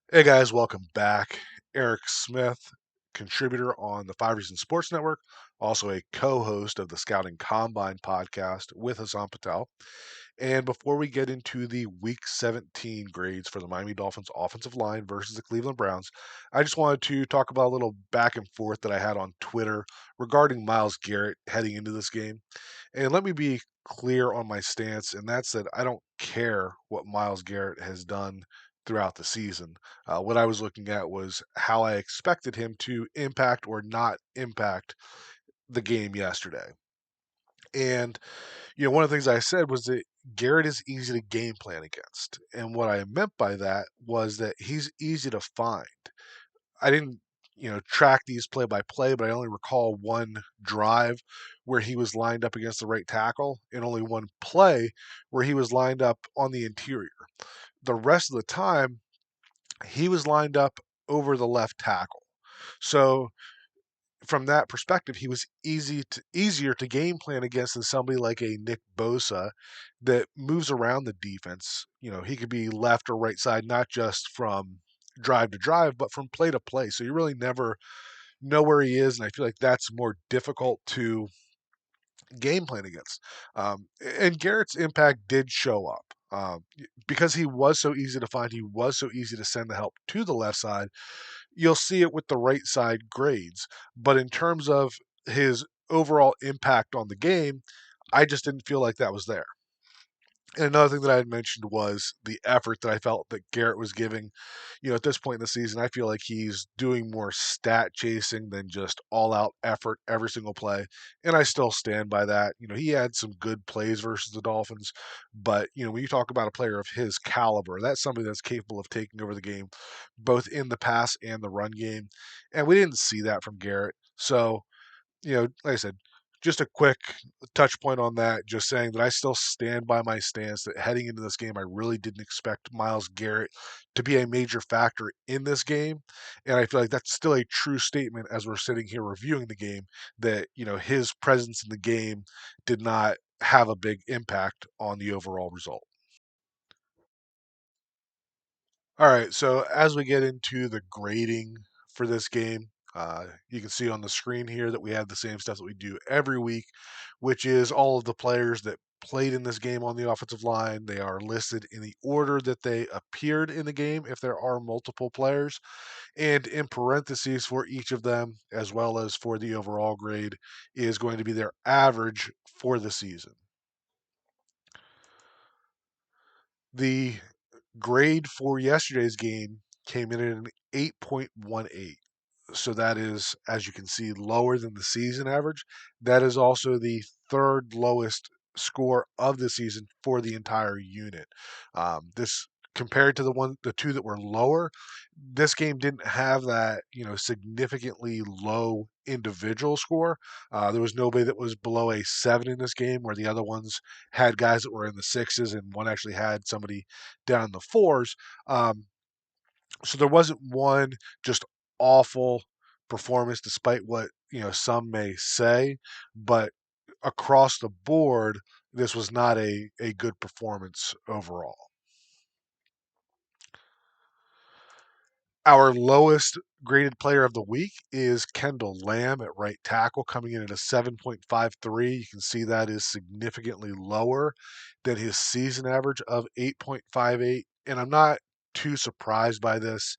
Hey guys, welcome back. Eric Smith, contributor on the Five Reasons Sports Network, also a co host of the Scouting Combine podcast with Hassan Patel. And before we get into the Week 17 grades for the Miami Dolphins offensive line versus the Cleveland Browns, I just wanted to talk about a little back and forth that I had on Twitter regarding Myles Garrett heading into this game. And let me be clear on my stance, and that's that I don't care what Myles Garrett has done throughout the season. What I was looking at was how I expected him to impact or not impact the game yesterday. And, one of the things I said was that Garrett is easy to game plan against. And what I meant by that was that he's easy to find. I didn't, track these play by play, but I only recall one drive where he was lined up against the right tackle and only one play where he was lined up on the interior. The rest of the time, he was lined up over the left tackle. So from that perspective, he was easier to game plan against than somebody like a Nick Bosa that moves around the defense. He could be left or right side, not just from drive to drive, but from play to play. So you really never know where he is, and I feel like that's more difficult to game plan against. And Garrett's impact did show up. Because he was so easy to find, he was so easy to send the help to the left side. You'll see it with the right side grades. But in terms of his overall impact on the game, I just didn't feel like that was there. And another thing that I had mentioned was the effort that I felt that Garrett was giving. At this point in the season, I feel like he's doing more stat chasing than just all out effort every single play. And I still stand by that. He had some good plays versus the Dolphins, but, when you talk about a player of his caliber, that's somebody that's capable of taking over the game, both in the pass and the run game. And we didn't see that from Garrett. So, like I said, just a quick touch point on that, just saying that I still stand by my stance that heading into this game, I really didn't expect Myles Garrett to be a major factor in this game. And I feel like that's still a true statement as we're sitting here reviewing the game that, his presence in the game did not have a big impact on the overall result. All right, so as we get into the grading for this game, you can see on the screen here that we have the same stuff that we do every week, which is all of the players that played in this game on the offensive line. They are listed in the order that they appeared in the game if there are multiple players, and in parentheses for each of them, as well as for the overall grade, is going to be their average for the season. The grade for yesterday's game came in at an 8.18. So that is, as you can see, lower than the season average. That is also the third lowest score of the season for the entire unit. This compared to the two that were lower, this game didn't have that significantly low individual score. There was nobody that was below a 7 in this game, where the other ones had guys that were in the sixes, and one actually had somebody down in the fours. Um, so there wasn't one just awful performance, despite what some may say, but across the board, this was not a good performance overall. Our lowest graded player of the week is Kendall Lamm at right tackle, coming in at a 7.53. You can see that is significantly lower than his season average of 8.58. And I'm not too surprised by this.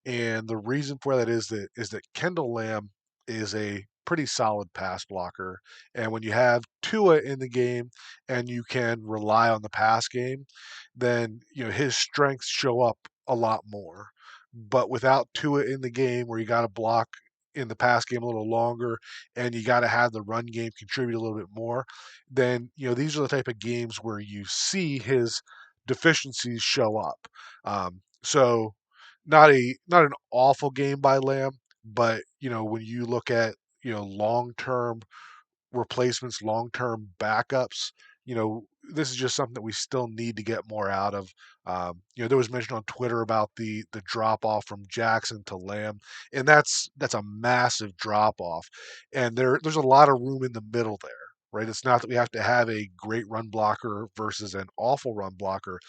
And the reason for that is that Kendall Lamm is a pretty solid pass blocker. And when you have Tua in the game and you can rely on the pass game, then his strengths show up a lot more. But without Tua in the game, where you got to block in the pass game a little longer and you got to have the run game contribute a little bit more, then these are the type of games where you see his deficiencies show up. So not an awful game by Lamb, but when you look at long term replacements, long term backups, this is just something that we still need to get more out of. There was mention on Twitter about the drop off from Jackson to Lamb, and that's a massive drop off, and there's a lot of room in the middle there. Right, it's not that we have to have a great run blocker versus an awful run blocker.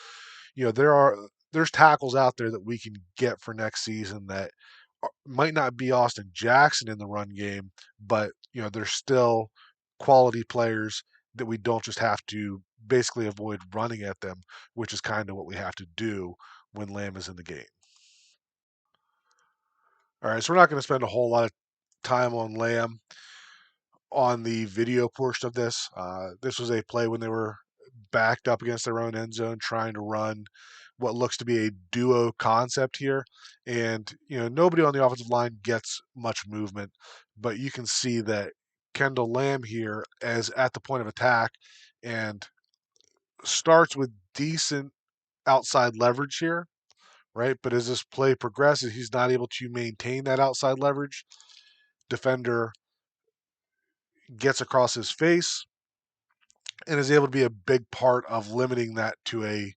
There are there's tackles out there that we can get for next season that might not be Austin Jackson in the run game, but there's still quality players that we don't just have to basically avoid running at them, which is kind of what we have to do when Lamb is in the game. All right, so we're not going to spend a whole lot of time on Lamb on the video portion of this. This was a play when they were backed up against their own end zone, trying to run what looks to be a duo concept here. And, nobody on the offensive line gets much movement, but you can see that Kendall Lamm here is at the point of attack and starts with decent outside leverage here, right? But as this play progresses, he's not able to maintain that outside leverage. Defender gets across his face and is able to be a big part of limiting that to a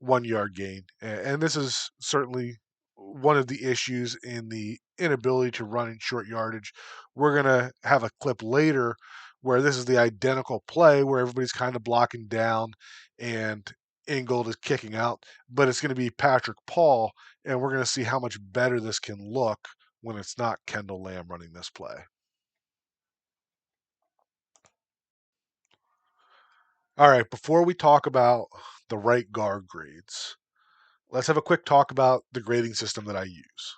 1 yard gain. And this is certainly one of the issues in the inability to run in short yardage. We're going to have a clip later where this is the identical play where everybody's kind of blocking down and Ingold is kicking out, but it's going to be Patrick Paul, and we're going to see how much better this can look when it's not Kendall Lamm running this play. All right, before we talk about the right guard grades, let's have a quick talk about the grading system that I use.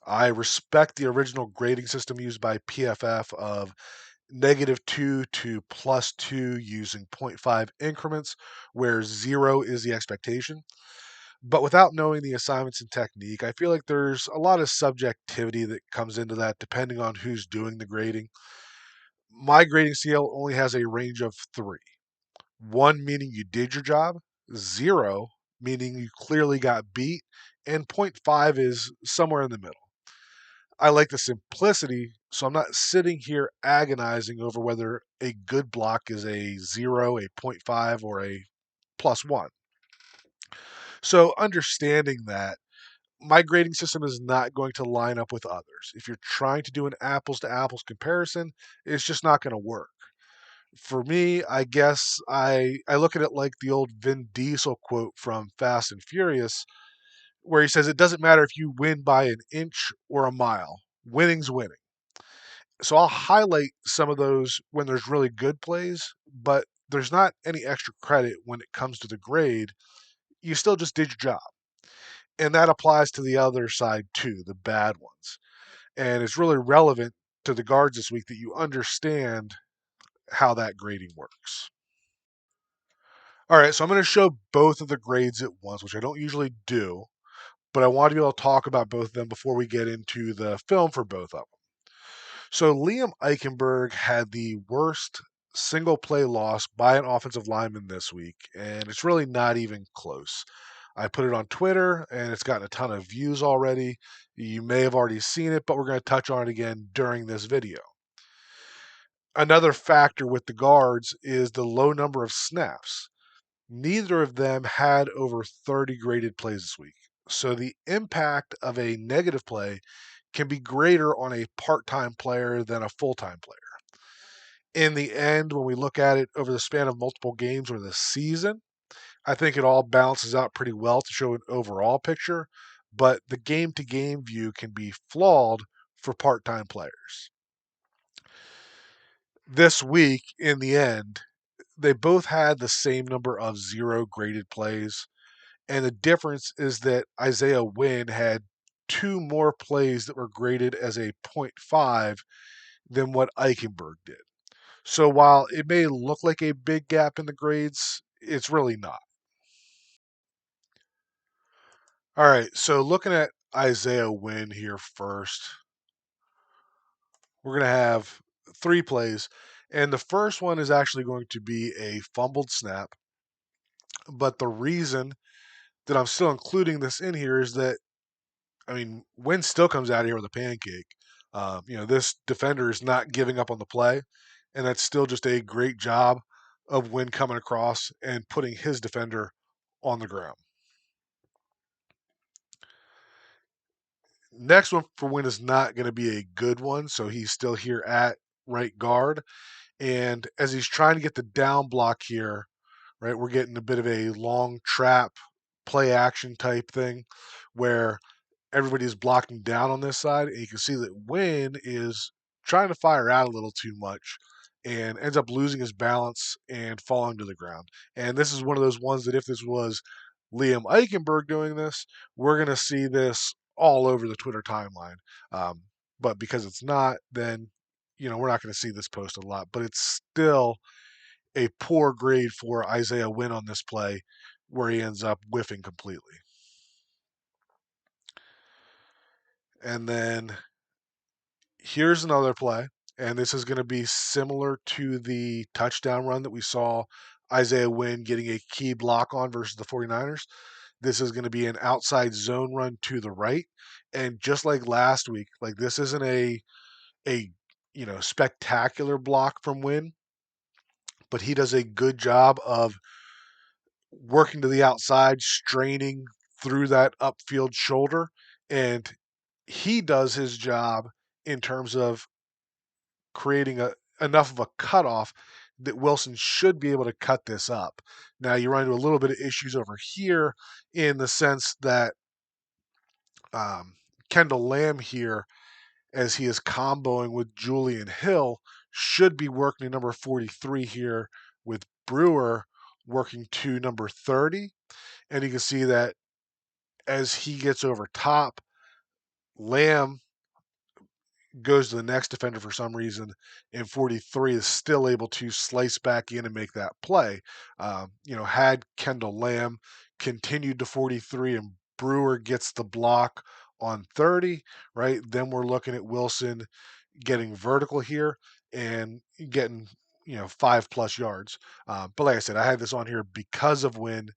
I respect the original grading system used by PFF of -2 to +2 using 0.5 increments, where 0 is the expectation. But without knowing the assignments and technique, I feel like there's a lot of subjectivity that comes into that depending on who's doing the grading. My grading scale only has a range of 3. 1 meaning you did your job, 0 meaning you clearly got beat, and point 0.5 is somewhere in the middle. I like the simplicity, so I'm not sitting here agonizing over whether a good block is a 0, a point 0.5, or a +1. So understanding that, my grading system is not going to line up with others. If you're trying to do an apples to apples comparison, it's just not going to work. For me, I guess I look at it like the old Vin Diesel quote from Fast and Furious, where he says it doesn't matter if you win by an inch or a mile, winning's winning. So I'll highlight some of those when there's really good plays, but there's not any extra credit when it comes to the grade. You still just did your job. And that applies to the other side too, the bad ones. And it's really relevant to the guards this week that you understand how that grading works. All right, so I'm going to show both of the grades at once, which I don't usually do, but I want to be able to talk about both of them before we get into the film for both of them. So Liam Eichenberg had the worst single play loss by an offensive lineman this week, and it's really not even close. I put it on Twitter, and it's gotten a ton of views already. You may have already seen it, but we're going to touch on it again during this video. Another factor with the guards is the low number of snaps. Neither of them had over 30 graded plays this week. So the impact of a negative play can be greater on a part-time player than a full-time player. In the end, when we look at it over the span of multiple games or the season, I think it all balances out pretty well to show an overall picture, but the game-to-game view can be flawed for part-time players. This week, in the end, they both had the same number of 0 graded plays, and the difference is that Isaiah Wynn had 2 more plays that were graded as a point 0.5 than what Eichenberg did. So while it may look like a big gap in the grades, it's really not. All right, so looking at Isaiah Wynn here first, we're going to have 3 plays, and the first one is actually going to be a fumbled snap. But the reason that I'm still including this in here is that, Wynn still comes out of here with a pancake. This defender is not giving up on the play, and that's still just a great job of Wynn coming across and putting his defender on the ground. Next one for Wynn is not going to be a good one, so he's still here at right guard. And as he's trying to get the down block here, right, we're getting a bit of a long trap play action type thing where everybody's blocking down on this side, and you can see that Wynn is trying to fire out a little too much and ends up losing his balance and falling to the ground. And this is one of those ones that if this was Liam Eichenberg doing this, we're going to see this all over the Twitter timeline. Um, but because it's not, then we're not going to see this posted a lot. But it's still a poor grade for Isaiah Wynn on this play, where he ends up whiffing completely. And then here's another play, and this is going to be similar to the touchdown run that we saw Isaiah Wynn getting a key block on versus the 49ers. This is going to be an outside zone run to the right. And just like last week, like this isn't a spectacular block from Wynn, but he does a good job of working to the outside, straining through that upfield shoulder, and he does his job in terms of creating enough of a cutoff that Wilson should be able to cut this up. Now you run into a little bit of issues over here in the sense that um, Kendall Lamm here, as he is comboing with Julian Hill, should be working to number 43 here with Brewer working to number 30. And you can see that as he gets over top, Lamb goes to the next defender for some reason, and 43 is still able to slice back in and make that play. Had Kendall Lamm continued to 43 and Brewer gets the block on 30, right? Then we're looking at Wilson getting vertical here and getting 5+ yards. But like I said, I had this on here because of Wynn,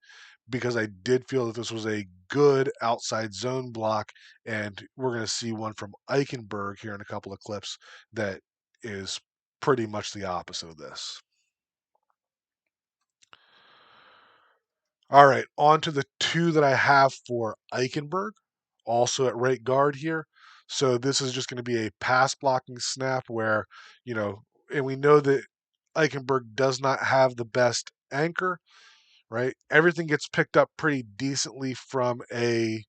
because I did feel that this was a good outside zone block, and we're going to see one from Eichenberg here in a couple of clips that is pretty much the opposite of this. All right, on to the two that I have for Eichenberg, also at right guard here. So this is just going to be a pass blocking snap where, and we know that Eichenberg does not have the best anchor, right? Everything gets picked up pretty decently from a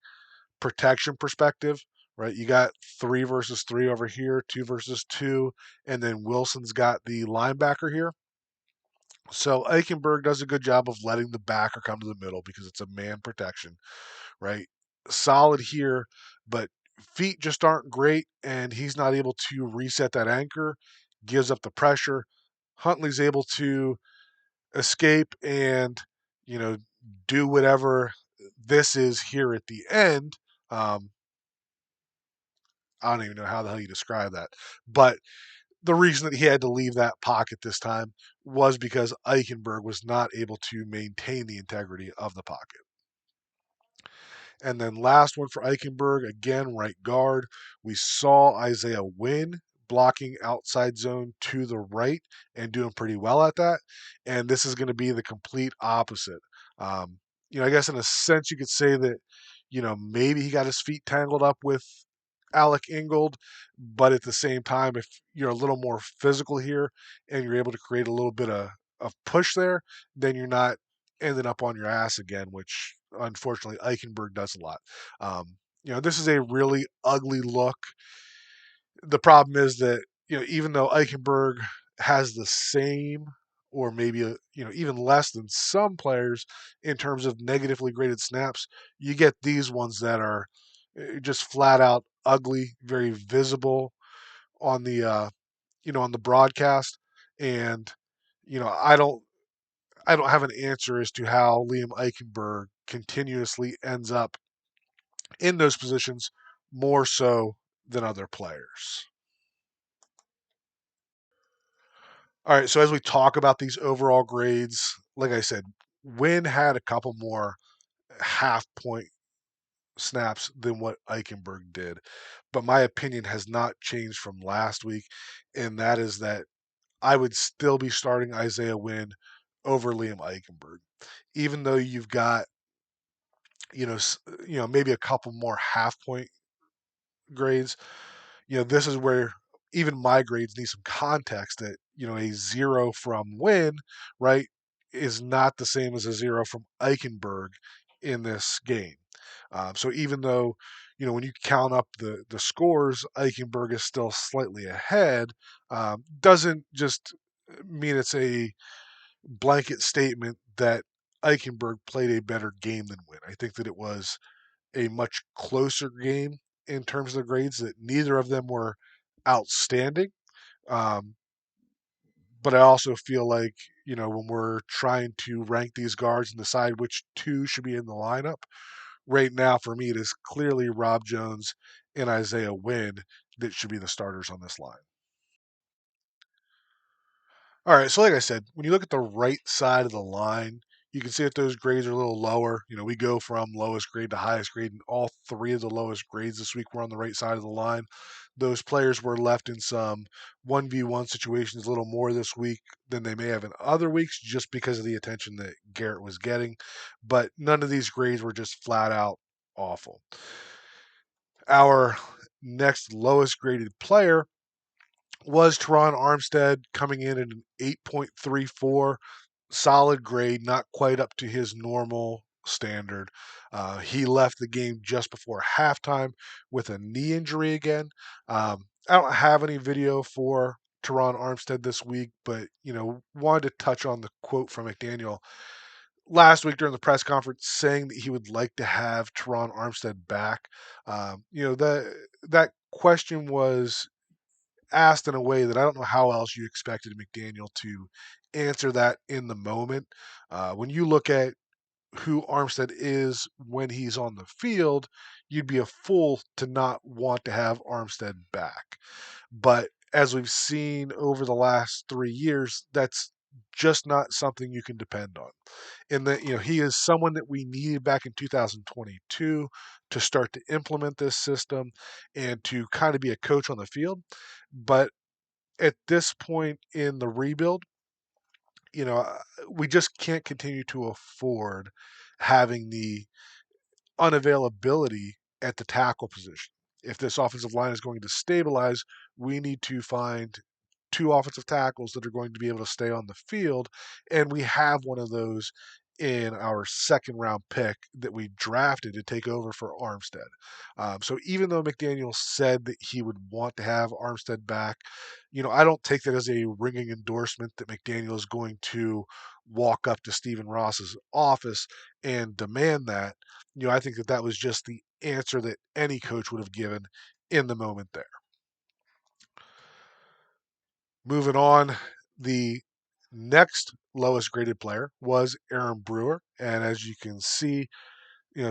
protection perspective, right? You got 3 versus 3 over here, 2 versus 2, and then Wilson's got the linebacker here. So Eichenberg does a good job of letting the backer come to the middle because it's a man protection, right? Solid here, but feet just aren't great, and he's not able to reset that anchor, gives up the pressure. Huntley's able to escape and, you know, do whatever this is here at the end. Um, I don't even know how the hell you describe that. But the reason that he had to leave that pocket this time was because Eichenberg was not able to maintain the integrity of the pocket. And then last one for Eichenberg, again, right guard. We saw Isaiah Wynn blocking outside zone to the right and doing pretty well at that. And this is going to be the complete opposite. I guess in a sense you could say that, maybe he got his feet tangled up with Alec Ingold, but at the same time, if you're a little more physical here and you're able to create a little bit of push there, then you're not ended up on your ass again, which unfortunately Eichenberg does a lot. This is a really ugly look. The problem is that, even though Eichenberg has the same or maybe even less than some players in terms of negatively graded snaps, you get these ones that are just flat out ugly, very visible on the on the broadcast, and I don't have an answer as to how Liam Eichenberg continuously ends up in those positions more so than other players. All right, so as we talk about these overall grades, like I said, Wynn had a couple more half point snaps than what Eichenberg did. But my opinion has not changed from last week, and that is that I would still be starting Isaiah Wynn over Liam Eichenberg, even though you've got maybe a couple more half point grades. This is where even my grades need some context that, a 0 from Wynn, right, is not the same as a 0 from Eichenberg in this game. So even though, when you count up the scores, Eichenberg is still slightly ahead, doesn't just mean it's a blanket statement that Eichenberg played a better game than Wynn. I think that it was a much closer game in terms of the grades, that neither of them were outstanding. Um, but I also feel like, when we're trying to rank these guards and decide which two should be in the lineup, right now for me, it is clearly Rob Jones and Isaiah Wynn that should be the starters on this line. All right, so like I said, when you look at the right side of the line, you can see that those grades are a little lower. We go from lowest grade to highest grade, and all three of the lowest grades this week were on the right side of the line. Those players were left in some 1v1 situations a little more this week than they may have in other weeks, just because of the attention that Garrett was getting. But none of these grades were just flat out awful. Our next lowest graded player was Teron Armstead, coming in at an 8.34, solid grade, not quite up to his normal standard. He left the game just before halftime with a knee injury again. I don't have any video for Teron Armstead this week, but wanted to touch on the quote from McDaniel last week during the press conference, saying that he would like to have Teron Armstead back. That question was asked in a way that I don't know how else you expected McDaniel to answer that in the moment. When you look at who Armstead is when he's on the field, you'd be a fool to not want to have Armstead back. But as we've seen over the last 3 years, that's just not something you can depend on. And that, he is someone that we needed back in 2022 to start to implement this system and to kind of be a coach on the field. But at this point in the rebuild, you know, we just can't continue to afford having the unavailability at the tackle position. If this offensive line is going to stabilize, we need to find two offensive tackles that are going to be able to stay on the field. And we have one of those in our second round pick that we drafted to take over for Armstead. So even though McDaniel said that he would want to have Armstead back, I don't take that as a ringing endorsement that McDaniel is going to walk up to Stephen Ross's office and demand that. I think that was just the answer that any coach would have given in the moment there. Moving on, the next lowest graded player was Aaron Brewer. And as you can see,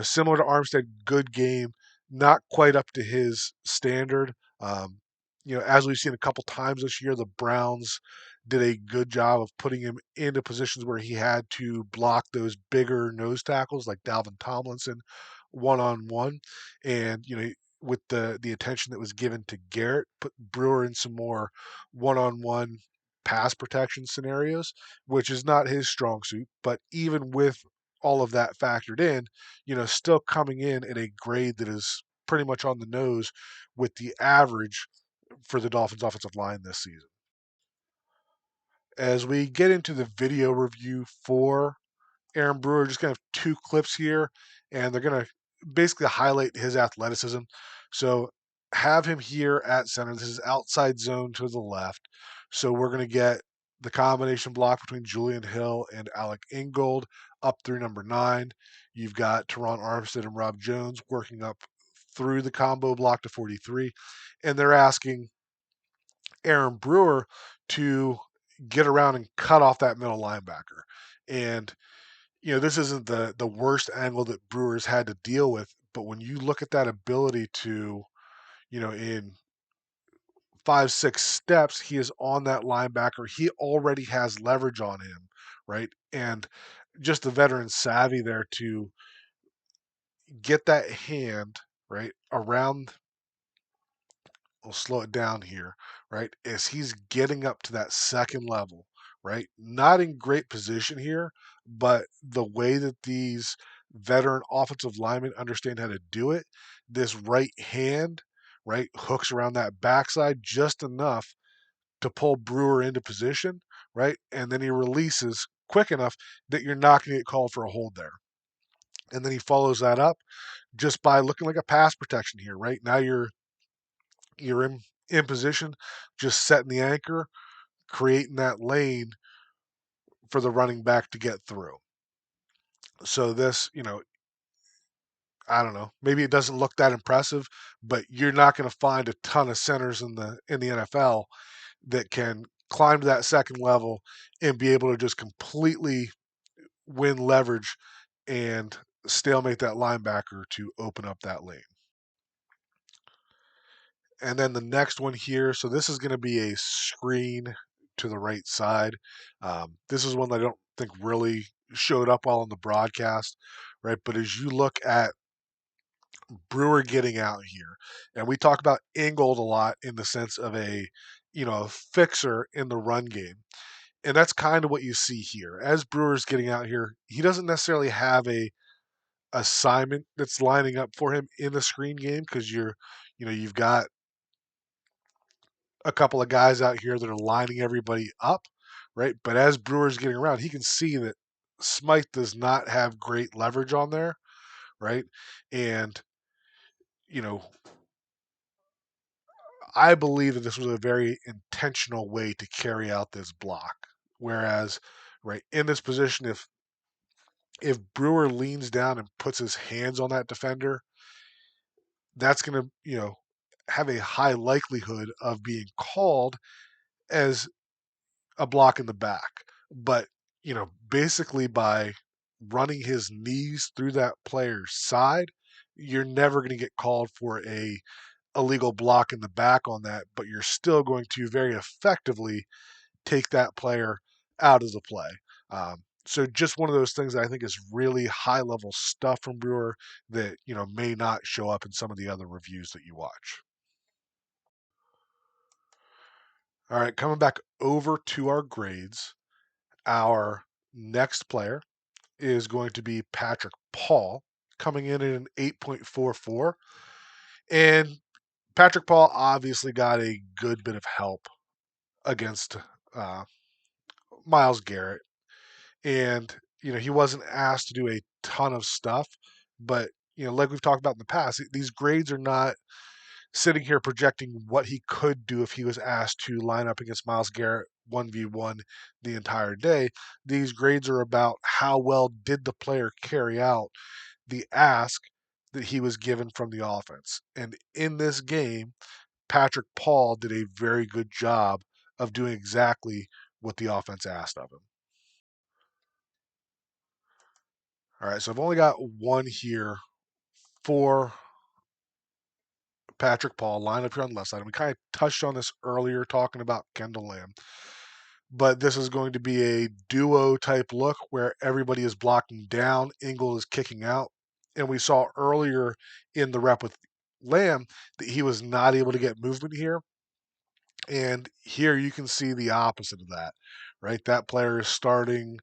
similar to Armstead, good game, not quite up to his standard. As we've seen a couple times this year, the Browns did a good job of putting him into positions where he had to block those bigger nose tackles like Dalvin Tomlinson one on one. And, with the attention that was given to Garrett, put Brewer in some more one on one pass protection scenarios, which is not his strong suit. But even with all of that factored in, still coming in at a grade that is pretty much on the nose with the average for the Dolphins offensive line this season. As we get into the video review for Aaron Brewer, just going to have two clips here, and they're going to basically highlight his athleticism. So have him here at center. This is outside zone to the left. So we're going to get the combination block between Julian Hill and Alec Ingold up through number 9. You've got Teron Armstead and Rob Jones working up through the combo block to 43. And they're asking Aaron Brewer to get around and cut off that middle linebacker. And this isn't the worst angle that Brewers had to deal with, but when you look at that ability to, in 5, 6 steps, he is on that linebacker. He already has leverage on him, right? And just the veteran savvy there to get that hand right around. We'll slow it down here, right? As he's getting up to that second level, right? Not in great position here, but the way that these veteran offensive linemen understand how to do it, this right hand, right, hooks around that backside just enough to pull Brewer into position, right? And then he releases quick enough that you're not going to get called for a hold there. And then he follows that up just by looking like a pass protection here, right? Now you're in position, just setting the anchor, creating that lane for the running back to get through. So this, I don't know, maybe it doesn't look that impressive, but you're not going to find a ton of centers in the NFL that can climb to that second level and be able to just completely win leverage and stalemate that linebacker to open up that lane. And then the next one here, so this is going to be a screen to the right side. This is one that I don't think really showed up well on the broadcast, right? But as you look at Brewer getting out here, and we talk about Ingold a lot in the sense of a fixer in the run game. And that's kind of what you see here. As Brewer's getting out here, he doesn't necessarily have a assignment that's lining up for him in the screen game because you've got a couple of guys out here that are lining everybody up, right? But as Brewer's getting around, he can see that Smythe does not have great leverage on there, right? And, you know, I believe that this was a very intentional way to carry out this block. Whereas, right, in this position, if Brewer leans down and puts his hands on that defender, that's going to, have a high likelihood of being called as a block in the back. But, basically by running his knees through that player's side, you're never going to get called for a illegal block in the back on that, but you're still going to very effectively take that player out of the play. So just one of those things that I think is really high level stuff from Brewer that may not show up in some of the other reviews that you watch. All right, coming back over to our grades, our next player is going to be Patrick Paul, coming in at an 8.44. And Patrick Paul obviously got a good bit of help against uh, Myles Garrett. And, he wasn't asked to do a ton of stuff. But, like we've talked about in the past, these grades are not sitting here projecting what he could do if he was asked to line up against Myles Garrett 1v1 the entire day. These grades are about how well did the player carry out the ask that he was given from the offense. And in this game, Patrick Paul did a very good job of doing exactly what the offense asked of him. All right, so I've only got one here for Patrick Paul, line up here on the left side. And we kind of touched on this earlier talking about Kendall Lamm. But this is going to be a duo type look where everybody is blocking down, Ingle is kicking out. And we saw earlier in the rep with Lamb that he was not able to get movement here. And here you can see the opposite of that, right? That player is starting,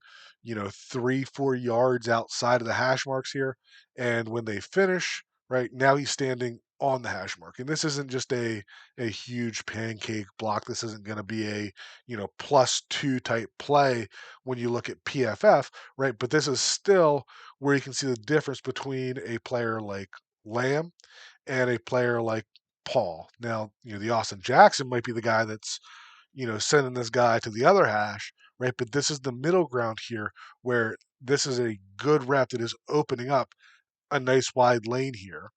3-4 yards outside of the hash marks here. And when they finish, right now he's standing on the hash mark. And this isn't just a huge pancake block. This isn't going to be a, +2 type play when you look at PFF, right? But this is still where you can see the difference between a player like Lamb and a player like Paul. Now, the Austin Jackson might be the guy that's, sending this guy to the other hash, right? But this is the middle ground here where this is a good rep that is opening up a nice wide lane here,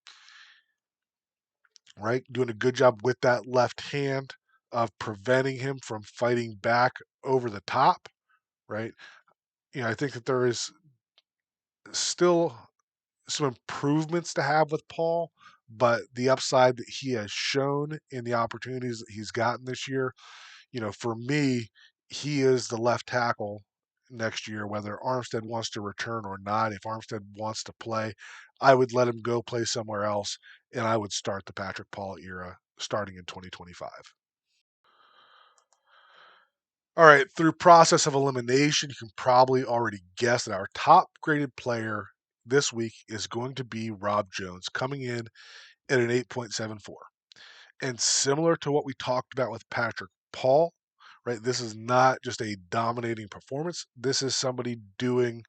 right? Doing a good job with that left hand of preventing him from fighting back over the top, right? I think that there is still some improvements to have with Paul, but the upside that he has shown in the opportunities that he's gotten this year, for me, he is the left tackle next year, whether Armstead wants to return or not. If Armstead wants to play, I would let him go play somewhere else, and I would start the Patrick Paul era starting in 2025. All right, through process of elimination, you can probably already guess that our top graded player this week is going to be Rob Jones, coming in at an 8.74. And similar to what we talked about with Patrick Paul, right? This is not just a dominating performance. This is somebody doing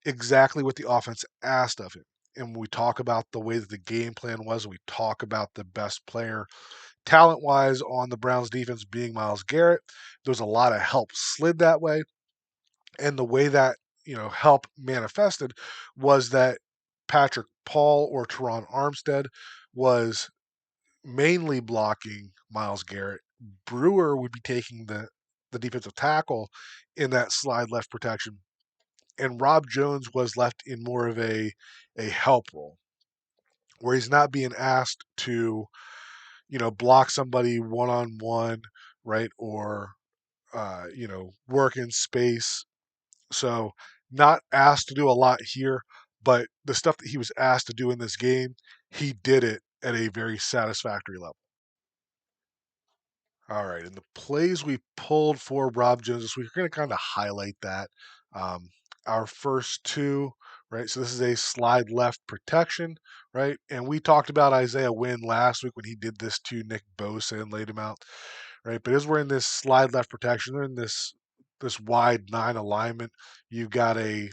exactly what the offense asked of him. And when we talk about the way that the game plan was, we talk about the best player talent wise on the Browns defense being Myles Garrett. There's a lot of help slid that way. And the way that, help manifested was that Patrick Paul or Teron Armstead was mainly blocking Myles Garrett. Brewer would be taking the defensive tackle in that slide left protection. And Rob Jones was left in more of a help role where he's not being asked to, block somebody one on one, right? Or, work in space. So not asked to do a lot here, but the stuff that he was asked to do in this game, he did it at a very satisfactory level. All right, and the plays we pulled for Rob Jones this week, we're going to kind of highlight that. Um, our first two, right? So this is a slide left protection, right? And we talked about Isaiah Wynn last week when he did this to Nick Bosa and laid him out, right? But as we're in this slide left protection, they're in this wide 9 alignment. You've got a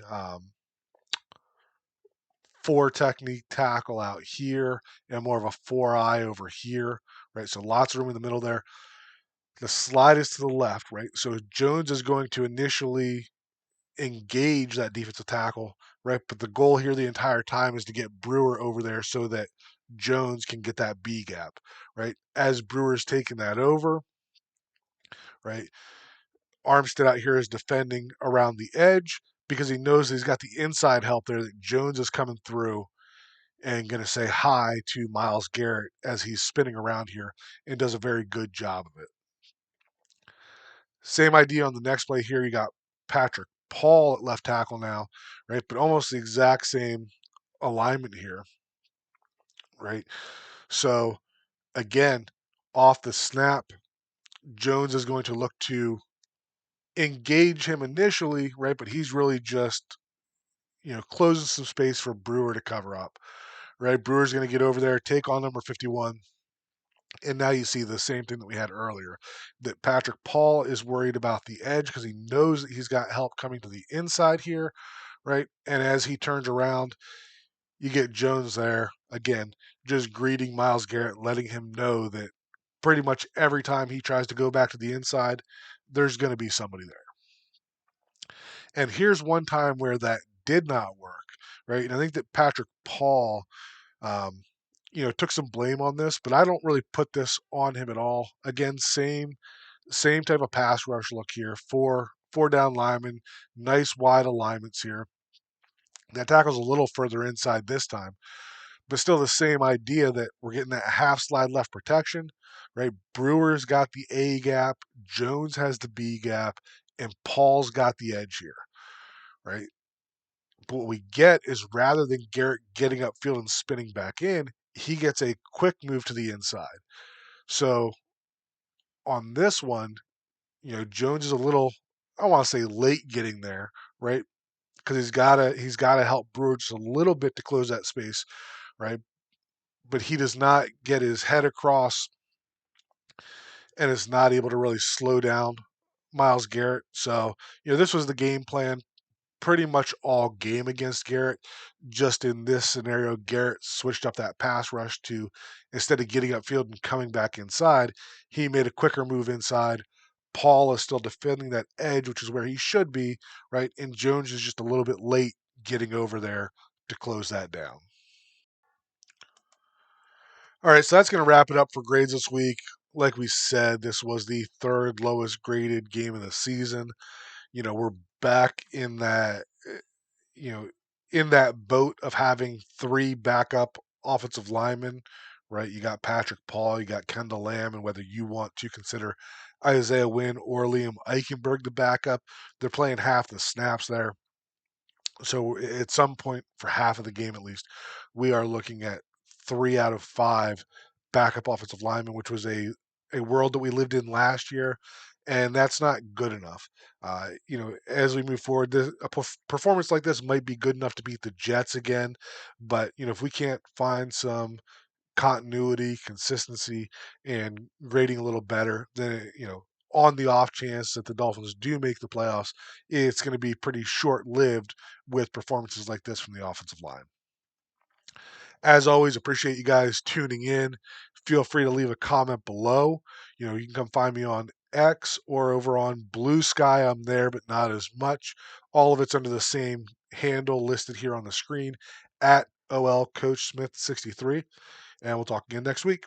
4 technique tackle out here and more of a 4-eye over here, right? So lots of room in the middle there. The slide is to the left, right? So Jones is going to initially engage that defensive tackle, right? But the goal here the entire time is to get Brewer over there so that Jones can get that B gap, right? As Brewer's taking that over, right? Armstead out here is defending around the edge because he knows he's got the inside help there that Jones is coming through and going to say hi to Myles Garrett as he's spinning around here and does a very good job of it. Same idea on the next play here. You got Patrick Paul at left tackle now, right? But almost the exact same alignment here, right? So again, off the snap, Jones is going to look to engage him initially, right? But he's really just, closing some space for Brewer to cover up, right? Brewer's going to get over there, take on number 51. And now you see the same thing that we had earlier, that Patrick Paul is worried about the edge because he knows that he's got help coming to the inside here, right? And as he turns around, you get Jones there again, just greeting Myles Garrett, letting him know that pretty much every time he tries to go back to the inside, there's going to be somebody there. And here's one time where that did not work, right? And I think that Patrick Paul um, took some blame on this, but I don't really put this on him at all. Again, same type of pass rush look here. Four down linemen, nice wide alignments here. That tackle's a little further inside this time, but still the same idea that we're getting that half slide left protection, right? Brewer's got the A gap, Jones has the B gap, and Paul's got the edge here, right? But what we get is rather than Garrett getting upfield and spinning back in, he gets a quick move to the inside. So on this one, Jones is a little, I want to say late getting there, right? Because he's gotta help Brewer just a little bit to close that space, right? But he does not get his head across and is not able to really slow down Myles Garrett. So, this was the game plan pretty much all game against Garrett. Just in this scenario, Garrett switched up that pass rush to instead of getting upfield and coming back inside, he made a quicker move inside. Paul is still defending that edge, which is where he should be, right? And Jones is just a little bit late getting over there to close that down. All right, so that's going to wrap it up for grades this week. Like we said, this was the third lowest graded game of the season. We're back in that you know, in that boat of having three backup offensive linemen, right? You got Patrick Paul, you got Kendall Lamm, and whether you want to consider Isaiah Wynn or Liam Eichenberg the backup, they're playing half the snaps there. So at some point, for half of the game at least, we are looking at 3 out of 5 backup offensive linemen, which was a world that we lived in last year, and that's not good enough. As we move forward, a performance like this might be good enough to beat the Jets again, but if we can't find some continuity, consistency, and grading a little better, then on the off chance that the Dolphins do make the playoffs, it's going to be pretty short-lived with performances like this from the offensive line. As always, appreciate you guys tuning in. Feel free to leave a comment below. You can come find me on X or over on Blue Sky. I'm there, but not as much. All of it's under the same handle listed here on the screen at OL Coach Smith 63. And we'll talk again next week.